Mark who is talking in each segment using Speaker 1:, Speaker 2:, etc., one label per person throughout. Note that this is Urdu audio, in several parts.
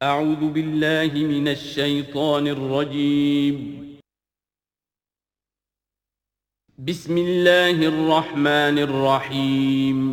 Speaker 1: اعوذ باللہ من الشیطان الرجیم بسم اللہ الرحمن الرحیم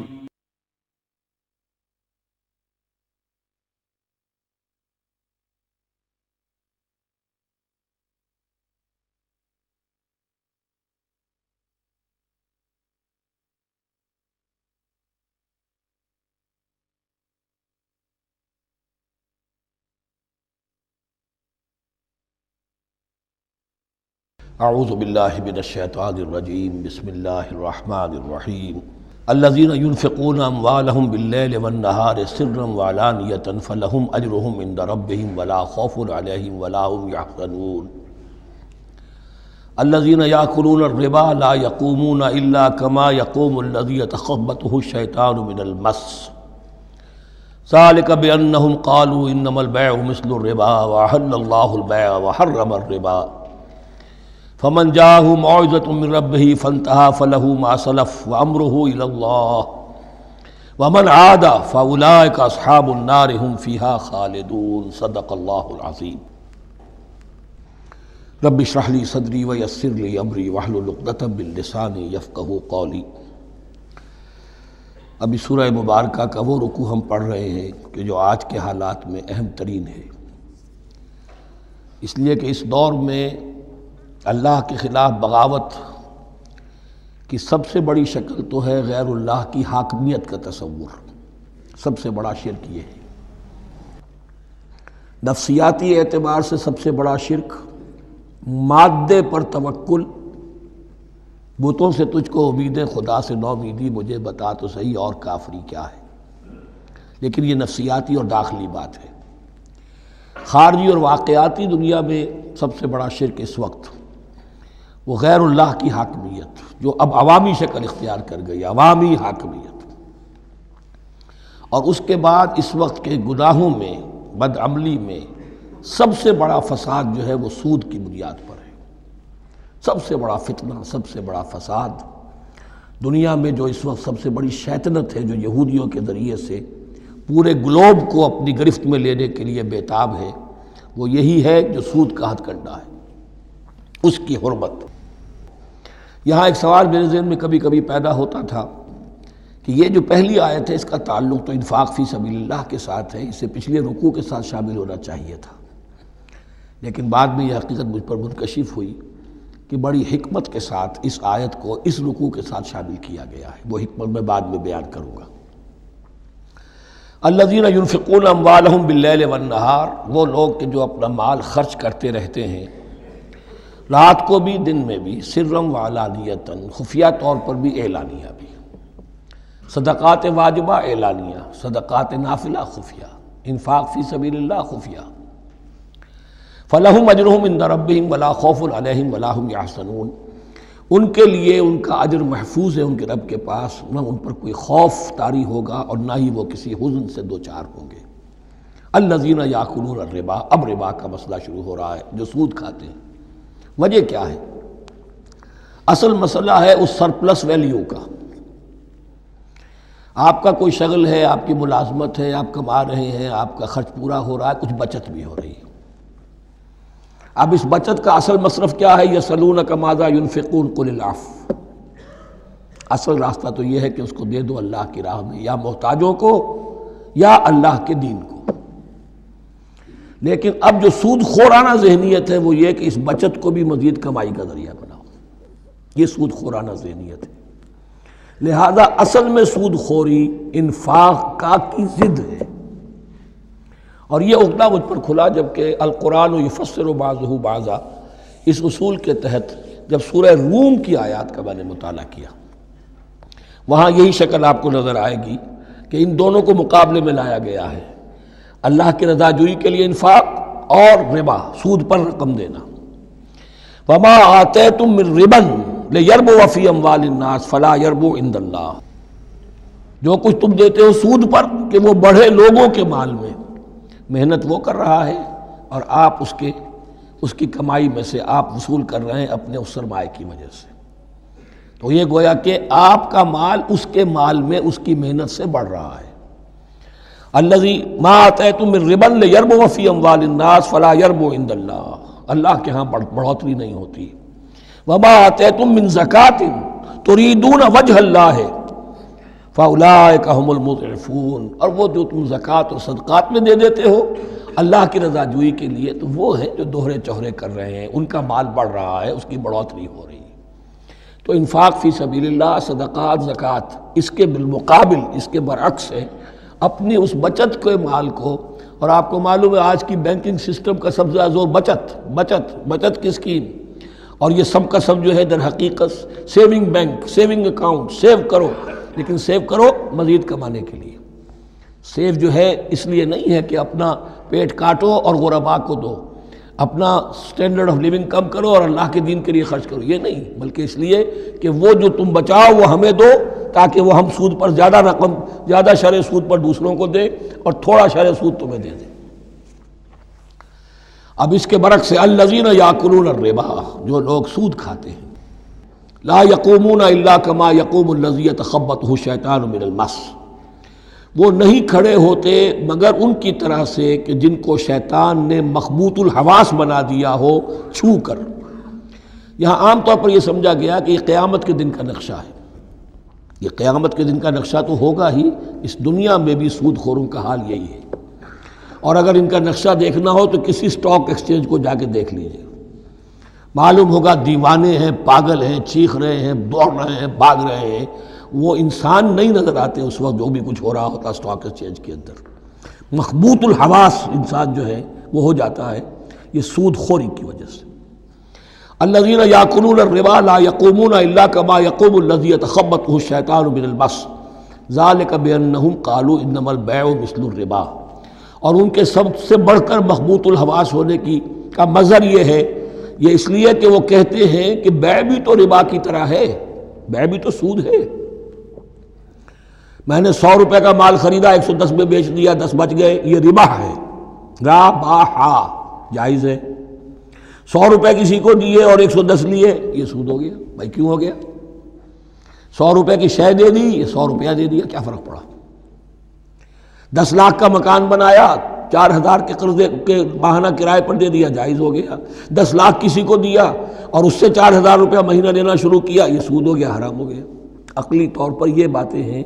Speaker 2: اعوذ باللہ من الشیطان الرجیم بسم اللہ الرحمن الرحیم الذین ينفقون اموالهم باللیل والنہار سرا وعلانیۃ فلہم اجرہم عند ربہم ولا خوف علیہم ولا هم یحزنون الذین یاکلون الربا لا یقومون الا کما یقوم الذی یتخبطہ الشیطان من المس ذلک بانہم قالوا انما البیع مثل الربا واحل اللہ البیع وحرم الربا فمن جاءه موعظة من ربه فانتهى فله ما سلف وأمره إلى الله ومن عاد فأولئك أصحاب النار هم فيها خالدون صدق الله العظيم رب اشرح لي صدري ويسر لي أمري واحلل عقدة من لساني يفقهوا قولي۔ ابھی سورہ مبارکہ کا وہ رکوع ہم پڑھ رہے ہیں کہ جو آج کے حالات میں اہم ترین ہے، اس لیے کہ اس دور میں اللہ کے خلاف بغاوت کی سب سے بڑی شکل تو ہے غیر اللہ کی حاکمیت کا تصور۔ سب سے بڑا شرک یہ ہے، نفسیاتی اعتبار سے سب سے بڑا شرک مادے پر توکل، بتوں سے تجھ کو امید خدا سے نومیدی، مجھے بتا تو صحیح اور کافری کیا ہے۔ لیکن یہ نفسیاتی اور داخلی بات ہے۔ خارجی اور واقعاتی دنیا میں سب سے بڑا شرک اس وقت وہ غیر اللہ کی حاکمیت، جو اب عوامی شکل اختیار کر گئی، عوامی حاکمیت۔ اور اس کے بعد اس وقت کے گناہوں میں، بدعملی میں سب سے بڑا فساد جو ہے وہ سود کی بنیاد پر ہے۔ سب سے بڑا فتنہ، سب سے بڑا فساد دنیا میں جو اس وقت سب سے بڑی شیطنت ہے، جو یہودیوں کے ذریعے سے پورے گلوب کو اپنی گرفت میں لینے کے لیے بےتاب ہے، وہ یہی ہے جو سود کا ہتھ کنڈا ہے، اس کی حرمت۔ یہاں ایک سوال میرے ذہن میں کبھی کبھی پیدا ہوتا تھا کہ یہ جو پہلی آیت ہے اس کا تعلق تو انفاق فی سبیل اللہ کے ساتھ ہے، اسے پچھلے رکوع کے ساتھ شامل ہونا چاہیے تھا، لیکن بعد میں یہ حقیقت مجھ پر منکشف ہوئی کہ بڑی حکمت کے ساتھ اس آیت کو اس رکوع کے ساتھ شامل کیا گیا ہے۔ وہ حکمت میں بعد میں بیان کروں گا۔ الذین ينفقون اموالهم باللیل والنہار، وہ لوگ کہ جو اپنا مال خرچ کرتے رہتے ہیں رات کو بھی دن میں بھی، سرم وعلانیتاً، خفیہ طور پر بھی اعلانیہ بھی، صدقات واجبہ اعلانیہ، صدقات نافلہ خفیہ، انفاق فی سبیل اللہ خفیہ، فلہم اجرہم عند ربہم ولا خوف علیہم ولا هم یحزنون، ان کے لیے ان کا اجر محفوظ ہے ان کے رب کے پاس، نہ ان پر کوئی خوف طاری ہوگا اور نہ ہی وہ کسی حزن سے دوچار ہوں گے۔ الذین یاکلون الربا، اب ربا کا مسئلہ شروع ہو رہا ہے، جو سود کھاتے ہیں۔ وجہ کیا ہے؟ اصل مسئلہ ہے اس سرپلس ویلیو کا۔ آپ کا کوئی شغل ہے، آپ کی ملازمت ہے، آپ کما رہے ہیں، آپ کا خرچ پورا ہو رہا ہے، کچھ بچت بھی ہو رہی ہے۔ اب اس بچت کا اصل مصرف کیا ہے؟ یسألونک ماذا ينفقون قل العفو۔ اصل راستہ تو یہ ہے کہ اس کو دے دو اللہ کی راہ میں، یا محتاجوں کو یا اللہ کے دین کو۔ لیکن اب جو سود خورانہ ذہنیت ہے وہ یہ کہ اس بچت کو بھی مزید کمائی کا ذریعہ بناؤ، یہ سود خورانہ ذہنیت ہے۔ لہذا اصل میں سود خوری انفاق کا کی ضد ہے، اور یہ عقدہ مجھ پر کھلا جبکہ القرآن یفسر بعضہ بعضا، اس اصول کے تحت جب سورہ روم کی آیات کا میں نے مطالعہ کیا، وہاں یہی شکل آپ کو نظر آئے گی کہ ان دونوں کو مقابلے میں لایا گیا ہے، اللہ کی رضا جوئی کے لیے انفاق اور ربا، سود پر رقم دینا۔ وما آتیتم من ربا لیربو فی اموال الناس فلا یربو عند اللہ، جو کچھ تم دیتے ہو سود پر کہ وہ بڑھے لوگوں کے مال میں، محنت وہ کر رہا ہے اور آپ اس کی کمائی میں سے آپ وصول کر رہے ہیں اپنے اس سرمایہ کی وجہ سے۔ تو یہ گویا کہ آپ کا مال اس کے مال میں اس کی محنت سے بڑھ رہا ہے، الذی ما آتیتم من ربا لیربو فی اموال الناس فلا یربو عند اللہ، اللہ کے ہاں بڑھوتری نہیں ہوتی. وما آتیتم من زکاۃ تریدون وجہ اللہ فاولئک هم المضعفون، اور وہ جو تم زکوٰۃ اور صدقات میں دے دیتے ہو اللہ کی رضا جوئی کے لیے، تو وہ ہیں جو دوہرے چوہرے کر رہے ہیں، ان کا مال بڑھ رہا ہے، اس کی بڑھوتری ہو رہی ہے. تو انفاق فی سبیل اللہ، صدقات، زکوٰۃ، اس کے بالمقابل، اس کے برعکس ہے اپنی اس بچت کے مال کو. اور آپ کو معلوم ہے آج کی بینکنگ سسٹم کا سب سے زیادہ زور بچت کی اسکیم، اور یہ سب کا سب جو ہے در حقیقت saving bank, saving account, save کرو، لیکن سیو کرو مزید کمانے کے لیے. سیو جو ہے اس لیے نہیں ہے کہ اپنا پیٹ کاٹو اور غرباء کو دو، اپنا سٹینڈرڈ آف لیونگ کم کرو اور اللہ کے دین کے لیے خرچ کرو، یہ نہیں، بلکہ اس لیے کہ وہ جو تم بچاؤ وہ ہمیں دو، تاکہ وہ ہم سود پر زیادہ رقم، زیادہ شرح سود پر دوسروں کو دے اور تھوڑا شرح سود تمہیں دے دے. اب اس کے برعکس سے الذین یاکلون الربا، جو لوگ سود کھاتے ہیں، لا یقومون الا کما یقوم الذی یتخبطہ الشیطان من المس، وہ نہیں کھڑے ہوتے مگر ان کی طرح سے کہ جن کو شیطان نے مخبوط الحواس بنا دیا ہو چھو کر. یہاں عام طور پر یہ سمجھا گیا کہ یہ قیامت کے دن کا نقشہ ہے. یہ قیامت کے دن کا نقشہ تو ہوگا ہی، اس دنیا میں بھی سود خوروں کا حال یہی ہے. اور اگر ان کا نقشہ دیکھنا ہو تو کسی سٹاک ایکسچینج کو جا کے دیکھ لیجئے، معلوم ہوگا دیوانے ہیں، پاگل ہیں، چیخ رہے ہیں، دوڑ رہے ہیں، بھاگ رہے ہیں. وہ انسان نہیں نظر آتے اس وقت جو بھی کچھ ہو رہا ہوتا سٹاک ایکسچینج کے اندر. مخبوط الحواس انسان جو ہے وہ ہو جاتا ہے، یہ سود خوری کی وجہ سے. الذین یاکلون الربا لا یقومون الا کما یقوم الذی یتخبطہ الشیطان من المس ذلک بانہم قالوا انما البیع مثل الربا. اور ان کے سب سے بڑھ کر مخبوط الحواس ہونے کا مظہر یہ ہے، یہ اس لیے کہ وہ کہتے ہیں کہ بیع بھی تو ربا کی طرح ہے، بیع بھی تو سود ہے. میں نے 100 روپے کا مال خریدا، 110 میں بیچ دیا، 10 بچ گئے، یہ ربا ہے. ربا جائز ہے. 100 روپے کسی کو دیے اور 110 لیے، یہ سود ہو گیا. بھائی کیوں ہو گیا؟ 100 روپے کی شے دے دی، یہ 100 روپیہ دے دیا، کیا فرق پڑا؟ 10 لاکھ کا مکان بنایا، 4000 کے قرضے کے ماہانہ کرائے پر دے دیا، جائز ہو گیا. 10 لاکھ کسی کو دیا اور اس سے 4000 روپیہ مہینہ دینا شروع کیا، یہ سود ہو گیا، حرام ہو گیا. عقلی طور پر یہ باتیں ہیں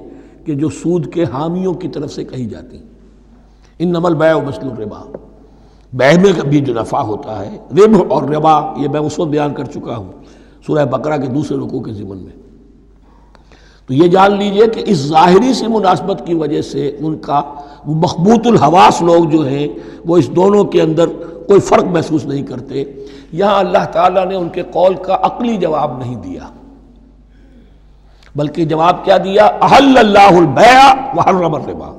Speaker 2: کہ جو سود کے حامیوں کی طرف سے کہی جاتی ہیں. انما البیع مثل الربا، بیع میں بھی جو نفع ہوتا ہے، ربح اور ربا یہ میں اس وقت بیان کر چکا ہوں سورہ بقرہ کے دوسرے رکوع کے ضمن میں. تو یہ جان لیجئے کہ اس ظاہری سی مناسبت کی وجہ سے ان کا مخبوط الحواس لوگ جو ہیں وہ اس دونوں کے اندر کوئی فرق محسوس نہیں کرتے. یہاں اللہ تعالیٰ نے ان کے قول کا عقلی جواب نہیں دیا، بلکہ جواب کیا دیا؟ احل اللہ البیع وحرم الربا.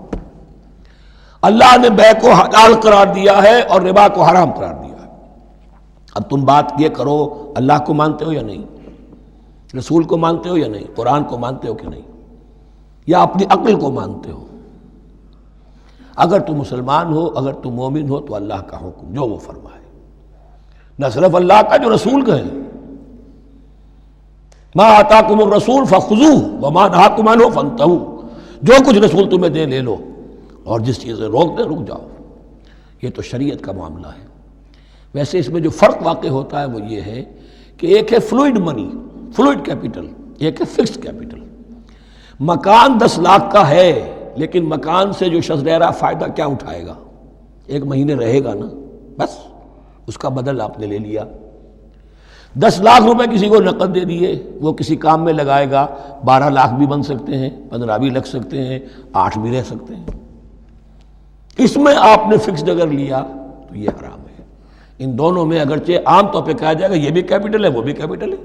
Speaker 2: اللہ نے بیع کو حلال قرار دیا ہے اور ربا کو حرام قرار دیا ہے. اب تم بات یہ کرو، اللہ کو مانتے ہو یا نہیں؟ رسول کو مانتے ہو یا نہیں؟ قرآن کو مانتے ہو کہ نہیں؟ یا اپنی عقل کو مانتے ہو؟ اگر تم مسلمان ہو، اگر تم مومن ہو تو اللہ کا حکم جو وہ فرمائے، نہ صرف اللہ کا، جو رسول کا ہے. ما آتاکم الرسول فخذوہ وما نہاکم عنہ فانتہوا، جو کچھ رسول تمہیں دے لے لو، اور جس چیز سے روک دے رک جاؤ. یہ تو شریعت کا معاملہ ہے. ویسے اس میں جو فرق واقع ہوتا ہے وہ یہ ہے کہ ایک ہے فلوئڈ منی، فلوئڈ کیپٹل، ایک ہے فکسڈ کیپٹل. مکان 10 لاکھ کا ہے، لیکن مکان سے جو شخص رہ رہا فائدہ کیا اٹھائے گا؟ 1 مہینے رہے گا نا، بس اس کا بدل آپ نے لے لیا. 10 لاکھ روپے کسی کو نقد دے دیے، وہ کسی کام میں لگائے گا، 12 لاکھ بھی بن سکتے ہیں، 15 بھی لگ سکتے ہیں، 8 بھی رہ سکتے ہیں. اس میں آپ نے فکسڈ اگر لیا تو یہ حرام ہے. ان دونوں میں اگرچہ عام طور پہ کہا جائے گا یہ بھی کیپٹل ہے وہ بھی کیپٹل ہے،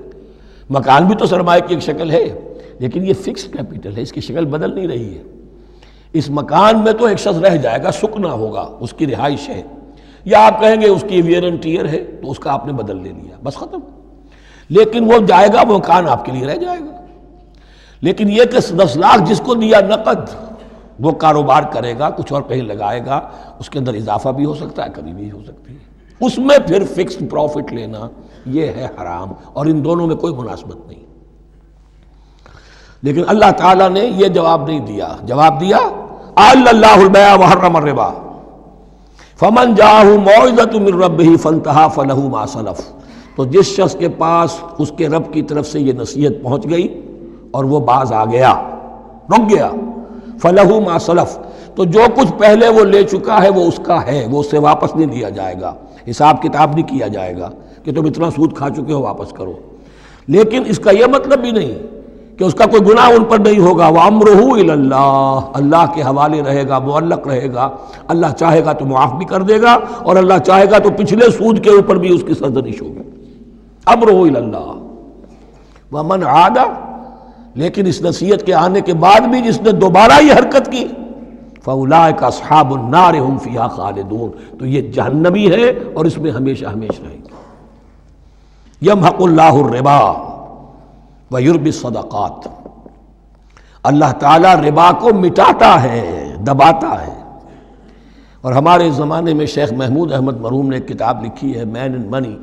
Speaker 2: مکان بھی تو سرمایہ کی ایک شکل ہے، لیکن یہ فکسڈ کیپٹل ہے، اس کی شکل بدل نہیں رہی ہے. اس مکان میں تو ایک شخص رہ جائے گا، سکنا ہوگا، اس کی رہائش ہے، یا آپ کہیں گے اس کی ویئر اینڈ ٹیئر ہے تو اس کا آپ نے بدل لے لیا، بس ختم. لیکن وہ جائے گا، وہ مکان آپ کے لیے رہ جائے گا. لیکن یہ کہ 10 لاکھ جس کو دیا نقد، وہ کاروبار کرے گا، کچھ اور کہیں لگائے گا، اس کے اندر اضافہ بھی ہو سکتا ہے، کمی بھی ہو سکتی ہے. اس میں پھر فکسڈ پروفٹ لینا یہ ہے حرام، اور ان دونوں میں کوئی مناسبت نہیں. لیکن اللہ تعالیٰ نے یہ جواب نہیں دیا. جواب دیا احل اللہ البیع وحرم الربا فمن جاءہ موعظۃ من ربہ فانتہی فلہ ما سلف، تو جس شخص کے پاس اس کے رب کی طرف سے یہ نصیحت پہنچ گئی اور وہ باز آ گیا، رک گیا، فلہ ما سلف، تو جو کچھ پہلے وہ لے چکا ہے وہ اس کا ہے، وہ اس سے واپس نہیں لیا جائے گا، حساب کتاب نہیں کیا جائے گا کہ تم اتنا سود کھا چکے ہو واپس کرو۔ لیکن اس کا یہ مطلب بھی نہیں کہ اس کا کوئی گناہ ان پر نہیں ہوگا، وَأَمْرُهُ إِلَى اللَّهِ، اللہ کے حوالے رہے گا، معلق رہے گا، اللہ چاہے گا تو معاف بھی کر دے گا اور اللہ چاہے گا تو پچھلے سود کے اوپر بھی اس کی سرزنش ہوگی۔ أَمْرُهُ إِلَى اللَّهِ وَمَنْ عَادَ، لیکن اس نصیحت کے آنے کے بعد بھی جس نے دوبارہ یہ حرکت کی فَأُولَٰئِكَ أَصْحَابُ النَّارِ هُمْ فِيهَا خَالِدُونَ، تو یہ جہنمی ہے اور اس میں ہمیشہ ہمیشہ رہیں گے۔ يَمْحَقُ اللَّهُ الرِّبَا وَيُرْبِي الصَّدَقَاتِ، اللہ تعالیٰ ربا کو مٹاتا ہے، دباتا ہے۔ اور ہمارے زمانے میں شیخ محمود احمد مرحوم نے ایک کتاب لکھی ہے مین اینڈ منی،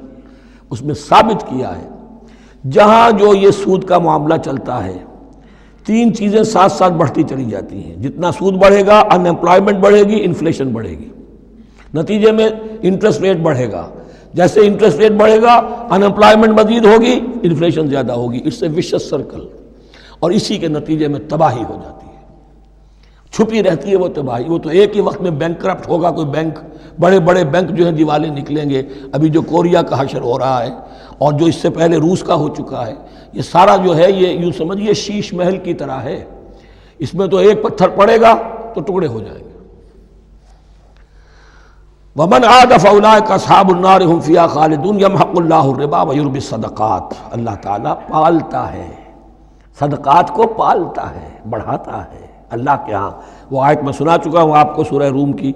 Speaker 2: اس میں ثابت کیا ہے جہاں جو یہ سود کا معاملہ چلتا ہے تین چیزیں ساتھ ساتھ بڑھتی چلی جاتی ہیں، جتنا سود بڑھے گا ان امپلائمنٹ بڑھے گی، انفلیشن بڑھے گی، نتیجے میں انٹرسٹ ریٹ بڑھے گا، جیسے انٹرسٹ ریٹ بڑھے گا ان امپلائمنٹ مزید ہوگی، انفلیشن زیادہ ہوگی، اس سے وشس سرکل، اور اسی کے نتیجے میں تباہی ہو جاتی ہے، چھپی رہتی ہے وہ تباہی۔ وہ تو ایک ہی وقت میں بینک کرپٹ ہوگا، کوئی بینک، بڑے بڑے بینک جو ہیں دیوالے نکلیں گے، ابھی جو کوریا کا حشر ہو رہا ہے اور جو اس سے پہلے روس کا ہو چکا ہے، یہ سارا جو ہے یہ یوں سمجھیے شیش محل کی طرح ہے، اس میں تو ایک پتھر پڑے گا تو ٹکڑے ہو جائیں گے۔ وَمَنْ عَادَ فَأُولَٰئِكَ أَصْحَابُ النَّارِ هُمْ فِيهَا خَالِدُونَ يَمْحَقُ اللَّهُ الرِّبَا وَيُرْبِي الصَّدَقَاتِ، اللہ تعالیٰ پالتا ہے، صدقات کو پالتا ہے، بڑھاتا ہے اللہ کے ہاں۔ وہ آیت میں سنا چکا ہوں آپ کو، سورہ روم کی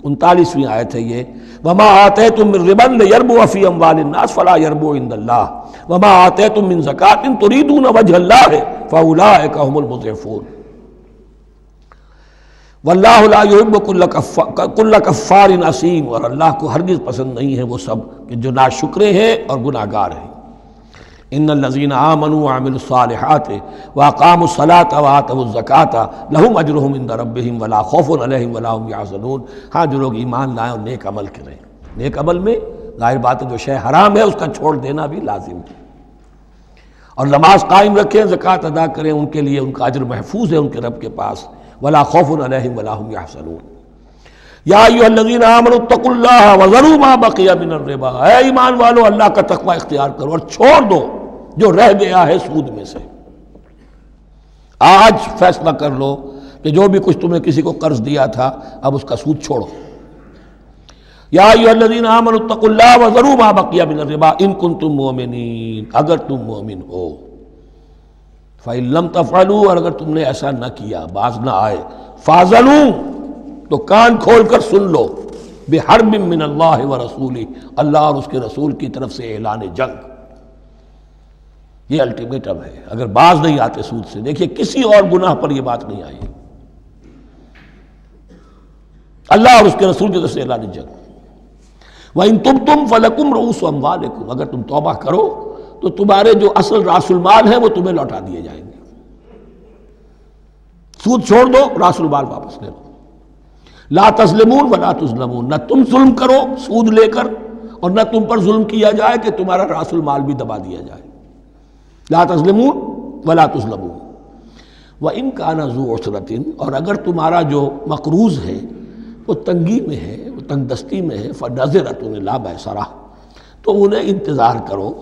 Speaker 2: 39ویں آیت ہے یہ، وَمَا آتَيْتُم مِّن رِّبًا لِيَرْبُوَ فِي أَمْوَالِ النَّاسِ فَلَا يَرْبُو عِندَ اللَّهِ وَمَا آتَيْتُم مِّن زَكَاةٍ تُرِيدُونَ وَجْهَ اللَّهِ فَأُولَٰئِكَ هُمُ الْمُضْعِفُونَ واللہ لا یحب کل کفار اثیم، اور اللہ کو ہرگز پسند نہیں ہے وہ سب کہ جو ناشکرے ہیں اور گناہ گار ہیں۔ ان الذین آمنوا وعملوا الصالحات واقاموا الصلاة وآتوا الزکاة لہم اجرہم عند ربہم ولا خوف علیہم ولا هم یحزنون، ہاں جو لوگ ایمان لائیں اور نیک عمل کریں، نیک عمل میں ظاہر بات ہے جو شے حرام ہے اس کا چھوڑ دینا بھی لازم ہے، اور نماز قائم رکھیں، زکوٰۃ ادا کریں، ان کے لیے ان کا اجر محفوظ ہے ان کے رب کے پاس، ولا خوف علیہم ولا هم یحزنون۔ یا ایھا الذین آمنوا اتقوا اللہ وذروا ما بقی من الربا، اے ایمان والو اللہ کا تقوی اختیار کرو اور چھوڑ دو جو رہ گیا ہے سود میں سے۔ آج فیصلہ کر لو کہ جو بھی کچھ تم نے کسی کو قرض دیا تھا اب اس کا سود چھوڑو۔ یا ایھا الذین آمنوا اتقوا اللہ وذروا ما بقی من الربا ان کنتم مؤمنین، اگر تم مومن ہو۔ فَإِن لَمْ تَفْعَلُوا، اور اگر تم نے ایسا نہ کیا، باز نہ آئے، فَاذَنُوا، تو کان کھول کر سن لو، بِحَرْبٍ مِّنَ اللَّهِ وَرَسُولِهِ، اللہ اور اس کے رسول کی طرف سے اعلان جنگ۔ یہ الٹیمیٹم ہے، اگر باز نہیں آتے سود سے۔ دیکھیے کسی اور گناہ پر یہ بات نہیں آئی، اللہ اور اس کے رسول کی طرف سے اعلان جنگ۔ وَإِن تُبْتُمْ فَلَكُمْ رُءُوسُ أَمْوَالِكُمْ، اگر تم توبہ کرو تو تمہارے جو اصل راس المال ہیں وہ تمہیں لوٹا دیے جائیں گے۔ سود چھوڑ دو، راس المال واپس لے لو۔ لا تظلمون ولا تظلمون، نہ تم ظلم کرو سود لے کر اور نہ تم پر ظلم کیا جائے کہ تمہارا راس المال بھی دبا دیا جائے۔ لا تظلمون ولا تظلمون۔ وَإِن كَانَ ذُو عُسْرَةٍ، اور اگر تمہارا جو مقروض ہے وہ تنگی میں ہے، وہ تنگ دستی میں ہے، فَنَظِرَةٌ إِلَىٰ مَيْسَرَةٍ، تو انہیں انتظار کرو،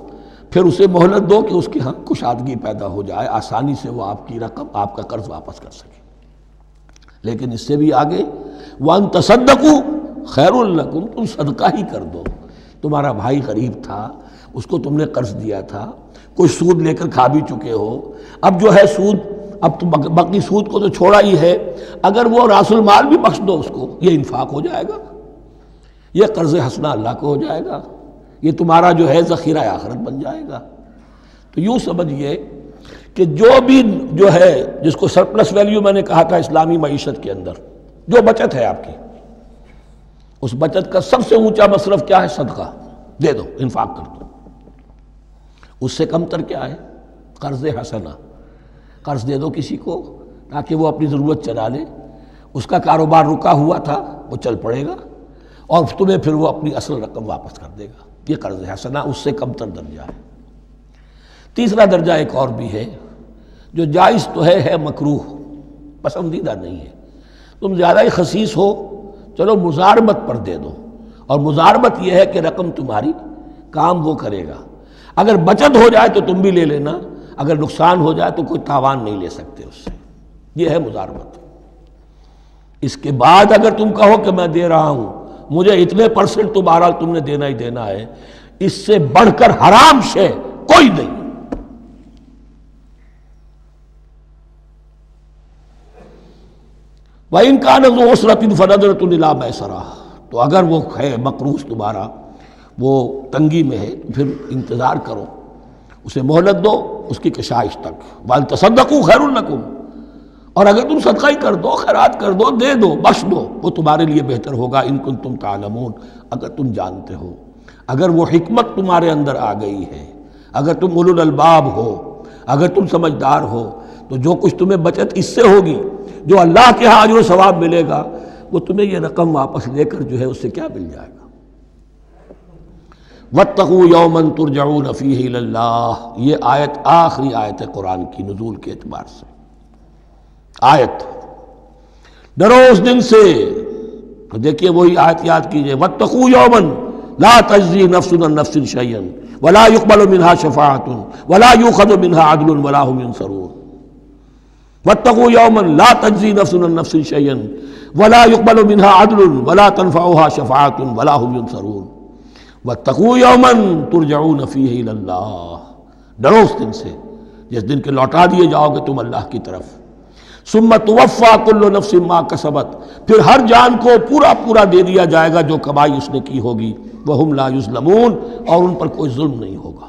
Speaker 2: پھر اسے مہلت دو کہ اس کی ہاں کشادگی پیدا ہو جائے، آسانی سے وہ آپ کی رقم، آپ کا قرض واپس کر سکے۔ لیکن اس سے بھی آگے وَأَن تَصَدَّقُوا خَيْرٌ لَكُمْ، تم صدقہ ہی کر دو۔ تمہارا بھائی غریب تھا، اس کو تم نے قرض دیا تھا، کچھ سود لے کر کھا بھی چکے ہو، اب جو ہے سود، اب تو باقی سود کو تو چھوڑا ہی ہے، اگر وہ راس المال بھی بخش دو اس کو، یہ انفاق ہو جائے گا، یہ قرض حسنہ اللہ کو ہو جائے گا، یہ تمہارا جو ہے ذخیرہ آخرت بن جائے گا۔ تو یوں سمجھیے کہ جو بھی جو ہے جس کو سرپلس ویلیو میں نے کہا تھا اسلامی معیشت کے اندر، جو بچت ہے آپ کی، اس بچت کا سب سے اونچا مصرف کیا ہے؟ صدقہ دے دو، انفاق کر دو۔ اس سے کم تر کیا ہے؟ قرض حسنہ، قرض دے دو کسی کو تاکہ وہ اپنی ضرورت چلا لے، اس کا کاروبار رکا ہوا تھا وہ چل پڑے گا اور تمہیں پھر وہ اپنی اصل رقم واپس کر دے گا. یہ قرض حسنہ اس سے کم تر درجہ ہے. تیسرا درجہ ایک اور بھی ہے جو جائز تو ہے مکروہ، پسندیدہ نہیں ہے. تم زیادہ ہی خسیس ہو، چلو مزاربت پر دے دو، اور مزاربت یہ ہے کہ رقم تمہاری کام وہ کرے گا. اگر بچت ہو جائے تو تم بھی لے لینا، اگر نقصان ہو جائے تو کوئی تاوان نہیں لے سکتے اس سے. یہ ہے مزاربت. اس کے بعد اگر تم کہو کہ میں دے رہا ہوں، مجھے اتنے % تو بہرحال تم نے دینا ہی دینا ہے، اس سے بڑھ کر حرام شے کوئی نہیں. وَإِنْ كَانَ ذُو عُسْرَةٍ فَنَظْرَةٌ إِلَىٰ مَيْسَرَةٍ، تو اگر وہ ہے مقروض تمہارا وہ تنگی میں ہے پھر انتظار کرو، اسے مہلت دو اس کی کشائش تک. وَأَن تَصَدَّقُوا خَيْرٌ لَكُمْ، اور اگر تم صدقہ ہی کر دو، خیرات کر دو، دے دو، بخش دو، وہ تمہارے لیے بہتر ہوگا. ان کنتم تعلمون، اگر تم جانتے ہو، اگر وہ حکمت تمہارے اندر آ گئی ہے، اگر تم اولو الالباب ہو، اگر تم سمجھدار ہو، تو جو کچھ تمہیں بچت اس سے ہوگی، جو اللہ کے ہاں اجر و ثواب ملے گا، وہ تمہیں یہ رقم واپس لے کر جو ہے اس سے کیا مل جائے گا. وَاتَّقُوا يَوْمًا تُرْجَعُونَ فِيهِ إِلَى اللَّهِ، یہ آیت آخری آیت ہے قرآن کی نزول کے اعتبار سے. آیت ڈرو اس دن سے، تو دیکھیے وہی آیت یاد کیجئے. وَاتَّقُوا يَوْمًا لَا تَجْزِي نَفْسٌ عَن نَفْسٍ شَيْئًا وَلَا يُقْبَلُ مِنْهَا شَفَاعَةٌ وَلَا يُؤْخَذُ مِنْهَا عَدْلٌ وَلَا هُمْ يُنصَرُونَ. وَاتَّقُوا يَوْمًا لَا تَجْزِي نَفْسٌ عَن نَفْسٍ شَيْئًا وَلَا يُقْبَلُ مِنْهَا عَدْلٌ وَلَا تَنفَعُهَا شَفَاعَةٌ وَلَا هُمْ يُنصَرُونَ. وَاتَّقُوا يَوْمًا تُرْجَعُونَ فِيهِ إِلَى اللَّهِ، ڈرو اس دن سے جس دن کے لوٹا دیے جاؤ گے تم اللہ کی طرف. ثُمَّ تُوَفَّىٰ كُلُّ نَفْسٍ مَا كَسَبَتْ، پھر ہر جان کو پورا پورا دے دیا جائے گا جو کمائی اس نے کی ہوگی. وَهُمْ لَا يُظْلَمُونَ، اور ان پر کوئی ظلم نہیں ہوگا.